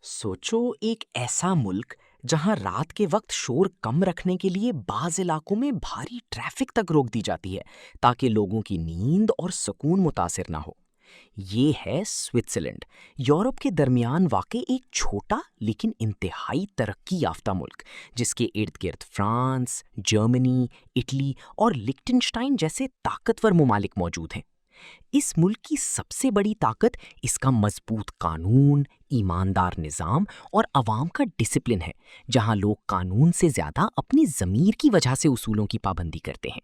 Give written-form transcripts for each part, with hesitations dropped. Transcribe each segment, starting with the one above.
सोचो एक ऐसा मुल्क जहां रात के वक्त शोर कम रखने के लिए बाज इलाकों में भारी ट्रैफिक तक रोक दी जाती है ताकि लोगों की नींद और सुकून मुतासिर ना हो। ये है स्विट्जरलैंड, यूरोप के दरमियान वाक़ एक छोटा लेकिन इंतहाई तरक्की याफ्ता मुल्क, जिसके इर्द गिर्द फ्रांस, जर्मनी, इटली और लिechtenstein जैसे ताकतवर ममालिक मौजूद हैं। इस मुल्क की सबसे बड़ी ताकत इसका मजबूत कानून, ईमानदार निज़ाम और अवाम का डिसिप्लिन है, जहां लोग कानून से ज़्यादा अपनी ज़मीर की वजह से उसूलों की पाबंदी करते हैं।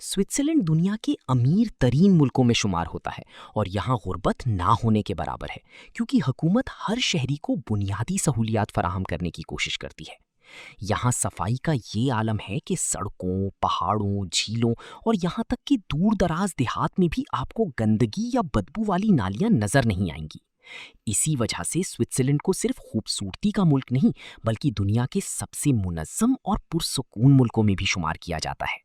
स्विट्ज़रलैंड दुनिया के अमीर तरीन मुल्कों में शुमार होता है और यहाँ गुर्बत ना होने के बराबर है, क्योंकि हुकूमत हर शहरी को बुनियादी सहूलियात फराहम करने की कोशिश करती है। यहाँ सफाई का ये आलम है कि सड़कों, पहाड़ों, झीलों और यहाँ तक कि दूर दराज देहात में भी आपको गंदगी या बदबू वाली नालियाँ नजर नहीं आएंगी। इसी वजह से स्विट्जरलैंड को सिर्फ खूबसूरती का मुल्क नहीं, बल्कि दुनिया के सबसे मुनज़्ज़म और पुरसुकून मुल्कों में भी शुमार किया जाता है।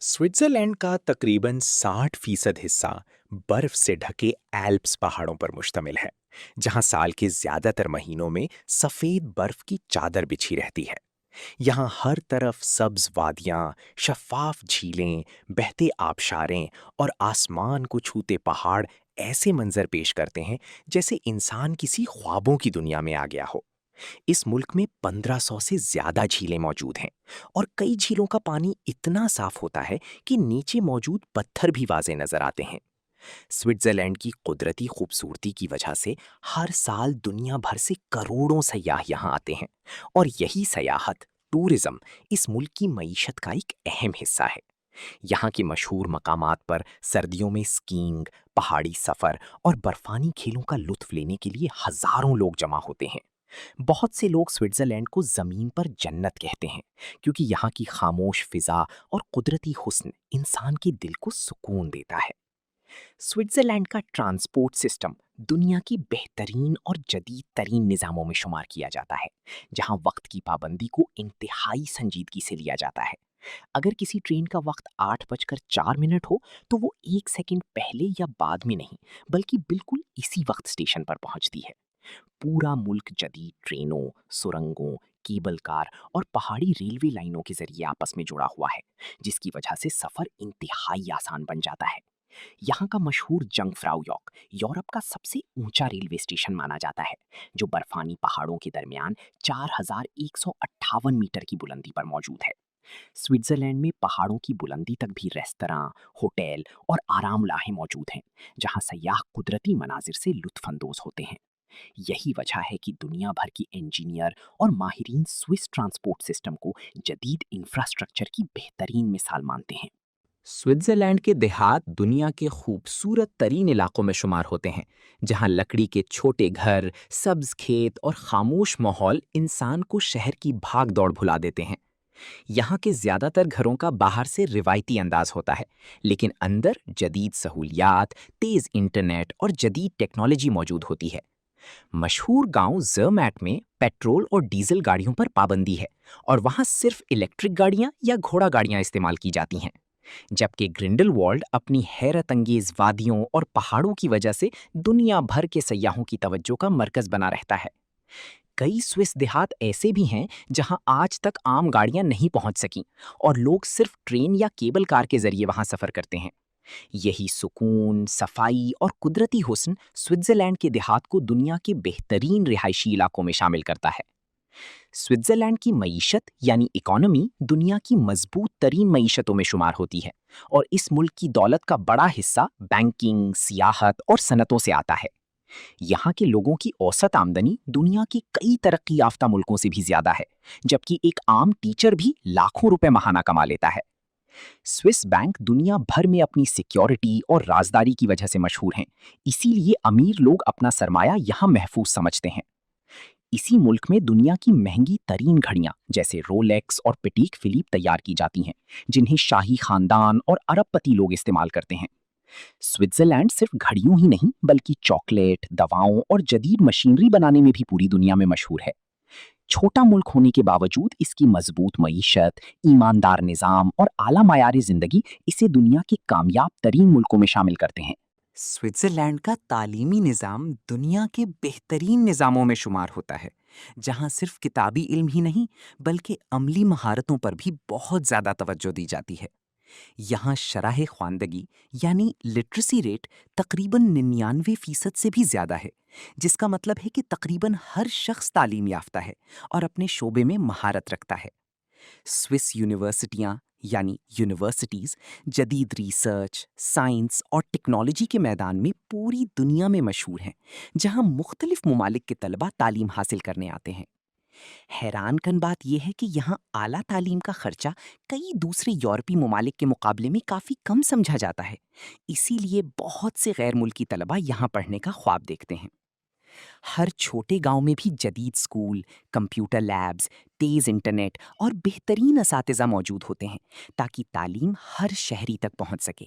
स्विट्जरलैंड का तकरीबन 60% हिस्सा बर्फ से ढके एल्प्स पहाड़ों पर मुश्तमिल है, जहां साल के ज्यादातर महीनों में सफेद बर्फ की चादर बिछी रहती है। यहाँ हर तरफ सब्ज वादियां, शफाफ झीलें, बहते आबशारें और आसमान को छूते पहाड़ ऐसे मंजर पेश करते हैं जैसे इंसान किसी ख्वाबों की दुनिया में आ गया हो। इस मुल्क में 1500 से ज्यादा झीलें मौजूद हैं और कई झीलों का पानी इतना साफ होता है कि नीचे मौजूद पत्थर भी वाज़ेह नजर आते हैं। स्विट्जरलैंड की कुदरती खूबसूरती की वजह से हर साल दुनिया भर से करोड़ों सयाह यहाँ आते हैं और यही सयाहत, टूरिज्म, इस मुल्क की मईशत का एक अहम हिस्सा है। यहाँ के मशहूर मकामात पर सर्दियों में स्कीइंग, पहाड़ी सफ़र और बर्फानी खेलों का लुत्फ लेने के लिए हज़ारों लोग जमा होते हैं। बहुत से लोग स्विट्जरलैंड को ज़मीन पर जन्नत कहते हैं, क्योंकि यहाँ की खामोश फिज़ा और कुदरती हुस्न इंसान के दिल को सुकून देता है। स्विट्जरलैंड का ट्रांसपोर्ट सिस्टम दुनिया की बेहतरीन और जदीद तरीन निज़ामों में शुमार किया जाता है, जहाँ वक्त की पाबंदी को इंतहाई संजीदगी से लिया जाता है। अगर किसी ट्रेन का वक्त 8:04 हो, तो वो 1 सेकंड पहले या बाद में नहीं, बल्कि बिल्कुल इसी वक्त स्टेशन पर पहुंचती है। पूरा मुल्क जदीद ट्रेनों, सुरंगों, केबल कार और पहाड़ी रेलवे लाइनों के जरिए आपस में जुड़ा हुआ है, जिसकी वजह से सफ़र इंतहाई आसान बन जाता है। यहाँ का मशहूर जंगफ्राउ यॉर्क यूरोप का सबसे ऊंचा रेलवे स्टेशन माना जाता है, जो बर्फानी पहाड़ों के दरमियान 4158 मीटर की बुलंदी पर मौजूद है। स्विट्जरलैंड में पहाड़ों की बुलंदी तक भी रेस्तरां, होटल और आरामगाहें मौजूद हैं, जहाँ सयाह कुदरती मनाजिर से लुत्फानंदोज होते हैं। यही वजह है कि दुनिया भर की इंजीनियर और माहिरीन स्विस ट्रांसपोर्ट सिस्टम को जदीद इंफ्रास्ट्रक्चर की बेहतरीन मिसाल मानते हैं। स्विट्जरलैंड के देहात दुनिया के खूबसूरत तरीन इलाकों में शुमार होते हैं, जहां लकड़ी के छोटे घर, सब्ज खेत और खामोश माहौल इंसान को शहर की भाग दौड़ भुला देते हैं। यहाँ के ज़्यादातर घरों का बाहर से रिवायती अंदाज होता है, लेकिन अंदर जदीद सहूलियात, तेज़ इंटरनेट और जदीद टेक्नोलॉजी मौजूद होती है। मशहूर गांव ज़र्मैट में पेट्रोल और डीजल गाड़ियों पर पाबंदी है और वहाँ सिर्फ इलेक्ट्रिक गाड़ियाँ या घोड़ा गाड़ियाँ इस्तेमाल की जाती हैं। जबकि ग्रिंडलवाल्ड अपनी हैरत अंगेज वादियों और पहाड़ों की वजह से दुनिया भर के सयाहों की तवज्जो का मरकज बना रहता है। कई स्विस देहात ऐसे भी हैं जहां आज तक आम गाड़ियां नहीं पहुंच सकीं और लोग सिर्फ ट्रेन या केबल कार के जरिए वहां सफर करते हैं। यही सुकून, सफाई और कुदरती हुस्न स्विट्जरलैंड के देहात को दुनिया के बेहतरीन रिहायशी इलाकों में शामिल करता है। स्विट्जरलैंड की मईशत यानी इकोनॉमी दुनिया की मजबूत तरीन मईशतों में शुमार होती है और इस मुल्क की दौलत का बड़ा हिस्सा बैंकिंग, सियाहत और सनतों से आता है। यहाँ के लोगों की औसत आमदनी दुनिया के कई तरक्की याफ्ता मुल्कों से भी ज्यादा है, जबकि एक आम टीचर भी लाखों रुपए महाना कमा लेता है। स्विस बैंक दुनिया भर में अपनी सिक्योरिटी और राजदारी की वजह से मशहूर हैं, इसीलिए अमीर लोग अपना सरमाया यहाँ महफूज समझते हैं। इसी मुल्क में दुनिया की महंगी तरीन घड़ियां जैसे रोलेक्स और पेटीक फिलिप तैयार की जाती हैं, जिन्हें शाही खानदान और अरबपति लोग इस्तेमाल करते हैं। स्विट्जरलैंड सिर्फ घड़ियों ही नहीं, बल्कि चॉकलेट, दवाओं और जदीद मशीनरी बनाने में भी पूरी दुनिया में मशहूर है। छोटा मुल्क होने के बावजूद इसकी मजबूत मईशत, ईमानदार निज़ाम और आला मायारी ज़िंदगी इसे दुनिया के कामयाब तरीन मुल्कों में शामिल करते हैं। سوئٹزرلینڈ کا تعلیمی نظام دنیا کے بہترین نظاموں میں شمار ہوتا ہے، جہاں صرف کتابی علم ہی نہیں بلکہ عملی مہارتوں پر بھی بہت زیادہ توجہ دی جاتی ہے۔ یہاں شرح خواندگی یعنی لٹریسی ریٹ تقریباً 99% سے بھی زیادہ ہے، جس کا مطلب ہے کہ تقریباً ہر شخص تعلیم یافتہ ہے اور اپنے شعبے میں مہارت رکھتا ہے۔ سوئس یونیورسٹیاں یعنی یونیورسٹیز جدید ریسرچ، سائنس اور ٹیکنالوجی کے میدان میں پوری دنیا میں مشہور ہیں، جہاں مختلف ممالک کے طلبہ تعلیم حاصل کرنے آتے ہیں۔ حیران کن بات یہ ہے کہ یہاں اعلیٰ تعلیم کا خرچہ کئی دوسرے یورپی ممالک کے مقابلے میں کافی کم سمجھا جاتا ہے، اسی لیے بہت سے غیر ملکی طلبہ یہاں پڑھنے کا خواب دیکھتے ہیں۔ ہر چھوٹے گاؤں میں بھی جدید اسکول، کمپیوٹر لیبز، تیز انٹرنیٹ اور بہترین اساتذہ موجود ہوتے ہیں تاکہ تعلیم ہر شہری تک پہنچ سکے۔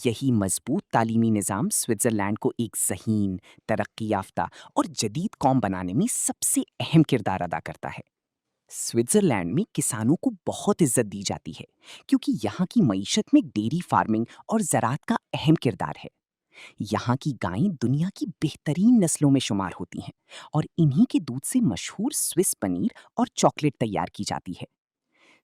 یہی مضبوط تعلیمی نظام سوئٹزرلینڈ کو ایک ذہین، ترقی یافتہ اور جدید قوم بنانے میں سب سے اہم کردار ادا کرتا ہے۔ سوئٹزرلینڈ میں کسانوں کو بہت عزت دی جاتی ہے کیونکہ یہاں کی معیشت میں ڈیری فارمنگ اور زراعت کا اہم کردار ہے۔ یہاں کی گائیں دنیا کی بہترین نسلوں میں شمار ہوتی ہیں اور انہی کے دودھ سے مشہور سوئس پنیر اور چاکلیٹ تیار کی جاتی ہے۔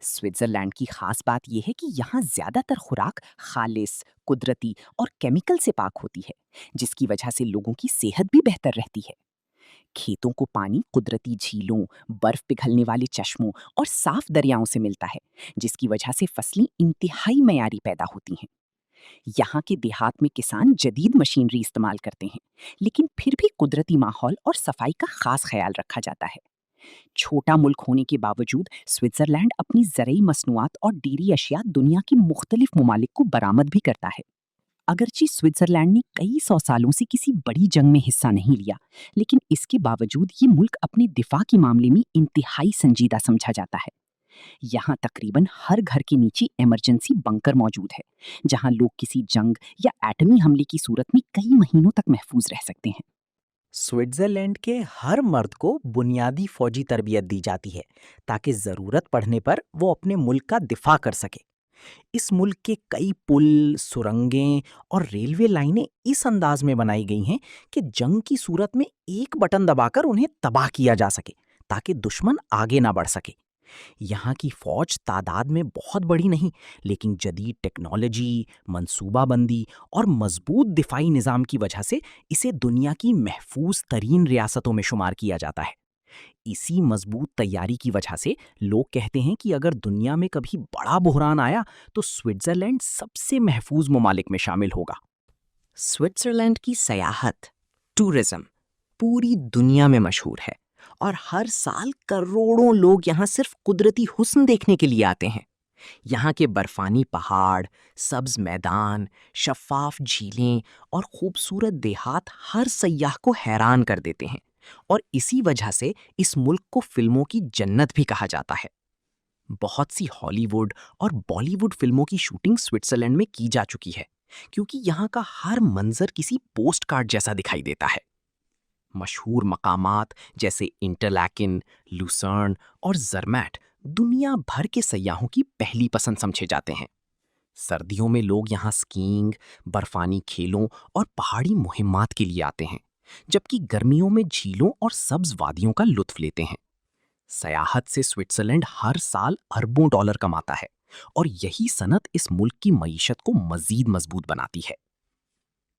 سوئٹزرلینڈ کی خاص بات یہ ہے کہ یہاں زیادہ تر خوراک خالص، قدرتی اور کیمیکل سے پاک ہوتی ہے، جس کی وجہ سے لوگوں کی صحت بھی بہتر رہتی ہے۔ کھیتوں کو پانی قدرتی جھیلوں، برف پگھلنے والے چشموں اور صاف دریاؤں سے ملتا ہے، جس کی وجہ سے فصلیں انتہائی معیاری پیدا ہوتی ہیں۔ یہاں کے دیہات میں کسان جدید مشینری استعمال کرتے ہیں، لیکن پھر بھی قدرتی ماحول اور صفائی کا خاص خیال رکھا جاتا ہے۔ چھوٹا ملک ہونے کے باوجود سوئٹزرلینڈ اپنی زرعی مصنوعات اور ڈیری اشیاء دنیا کے مختلف ممالک کو برآمد بھی کرتا ہے۔ اگرچہ سوئٹزرلینڈ نے کئی سو سالوں سے کسی بڑی جنگ میں حصہ نہیں لیا، لیکن اس کے باوجود یہ ملک اپنے دفاع کے معاملے میں انتہائی سنجیدہ سمجھا جاتا ہے۔ یہاں تقریباً ہر گھر کے نیچے ایمرجنسی بنکر موجود ہے، جہاں لوگ کسی جنگ یا ایٹمی حملے کی صورت میں کئی مہینوں تک محفوظ رہ سکتے ہیں۔ سوئٹزرلینڈ کے ہر مرد کو بنیادی فوجی تربیت دی جاتی ہے تاکہ ضرورت پڑنے پر وہ اپنے ملک کا دفاع کر سکے۔ اس ملک کے کئی پل، سرنگیں اور ریلوے لائنیں اس انداز میں بنائی گئی ہیں کہ جنگ کی صورت میں ایک بٹن دبا کر انہیں تباہ کیا جا سکے تاکہ دشمن آگے نہ بڑھ سکے۔ یہاں کی فوج تعداد میں بہت بڑی نہیں، لیکن جدید ٹیکنالوجی، منصوبہ بندی اور مضبوط دفاعی نظام کی وجہ سے اسے دنیا کی محفوظ ترین ریاستوں میں شمار کیا جاتا ہے۔ اسی مضبوط تیاری کی وجہ سے لوگ کہتے ہیں کہ اگر دنیا میں کبھی بڑا بحران آیا تو سوئٹزرلینڈ سب سے محفوظ ممالک میں شامل ہوگا۔ سوئٹزرلینڈ کی سیاحت، ٹورزم پوری دنیا میں مشہور ہے اور ہر سال کروڑوں لوگ یہاں صرف قدرتی حسن دیکھنے کے لیے آتے ہیں۔ یہاں کے برفانی پہاڑ، سبز میدان، شفاف جھیلیں اور خوبصورت دیہات ہر سیاح کو حیران کر دیتے ہیں، اور اسی وجہ سے اس ملک کو فلموں کی جنت بھی کہا جاتا ہے۔ بہت سی ہالی ووڈ اور بالی ووڈ فلموں کی شوٹنگ سوئٹزرلینڈ میں کی جا چکی ہے، کیونکہ یہاں کا ہر منظر کسی پوسٹ کارڈ جیسا دکھائی دیتا ہے۔ مشہور مقامات جیسے انٹرلیکن، لوسرن اور زرمیٹ دنیا بھر کے سیاحوں کی پہلی پسند سمجھے جاتے ہیں۔ سردیوں میں لوگ یہاں اسکیئنگ، برفانی کھیلوں اور پہاڑی مہمات کے لیے آتے ہیں، جبکہ گرمیوں میں جھیلوں اور سبز وادیوں کا لطف لیتے ہیں۔ سیاحت سے سوئٹزرلینڈ ہر سال اربوں ڈالر کماتا ہے، اور یہی صنعت اس ملک کی معیشت کو مزید مضبوط بناتی ہے۔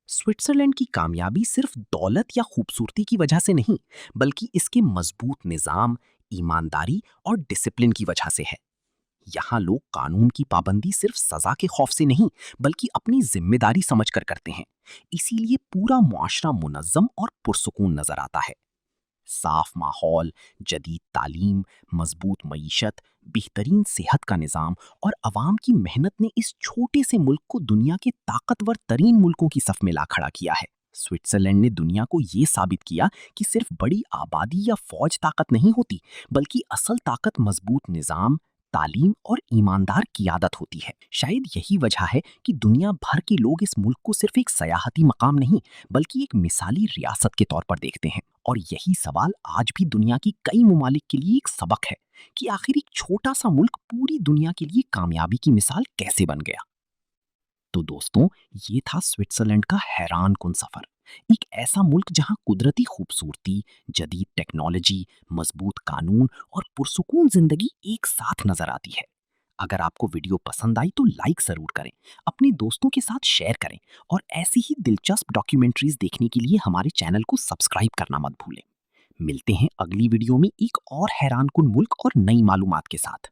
سوئٹزرلینڈ کی کامیابی صرف دولت یا خوبصورتی کی وجہ سے نہیں، بلکہ اس کے مضبوط نظام، ایمانداری اور ڈسپلن کی وجہ سے ہے۔ یہاں لوگ قانون کی پابندی صرف سزا کے خوف سے نہیں بلکہ اپنی ذمہ داری سمجھ کر کرتے ہیں، اسی لیے پورا معاشرہ منظم اور پرسکون نظر آتا ہے۔ صاف ماحول، جدید تعلیم، مضبوط معیشت، بہترین صحت کا نظام اور عوام کی محنت نے اس چھوٹے سے ملک کو دنیا کے طاقتور ترین ملکوں کی صف میں لا کھڑا کیا ہے۔ سوئٹزرلینڈ نے دنیا کو یہ ثابت کیا کہ صرف بڑی آبادی یا فوج طاقت نہیں ہوتی، بلکہ اصل طاقت مضبوط نظام، تعلیم اور ایماندار قیادت ہوتی ہے۔ شاید یہی وجہ ہے کہ دنیا بھر کے لوگ اس ملک کو صرف ایک سیاحتی مقام نہیں بلکہ ایک مثالی ریاست کے طور پر دیکھتے ہیں، اور یہی سوال آج بھی دنیا کی کئی ممالک کے لیے ایک سبق ہے کہ آخر ایک چھوٹا سا ملک پوری دنیا کے لیے کامیابی کی مثال کیسے بن گیا۔ तो दोस्तों, ये था स्विट्जरलैंड का हैरान कुन सफर। एक ऐसा मुल्क जहां कुदरती खूबसूरती, जदीद टेक्नोलॉजी, मजबूत कानून और पुरसुकून जिंदगी एक साथ नजर आती है। अगर आपको वीडियो पसंद आई तो लाइक ज़रूर करें, अपने दोस्तों के साथ शेयर करें और ऐसी ही दिलचस्प डॉक्यूमेंट्रीज देखने के लिए हमारे चैनल को सब्सक्राइब करना मत भूलें। मिलते हैं अगली वीडियो में एक और हैरान कुन मुल्क और नई मालूमात के साथ।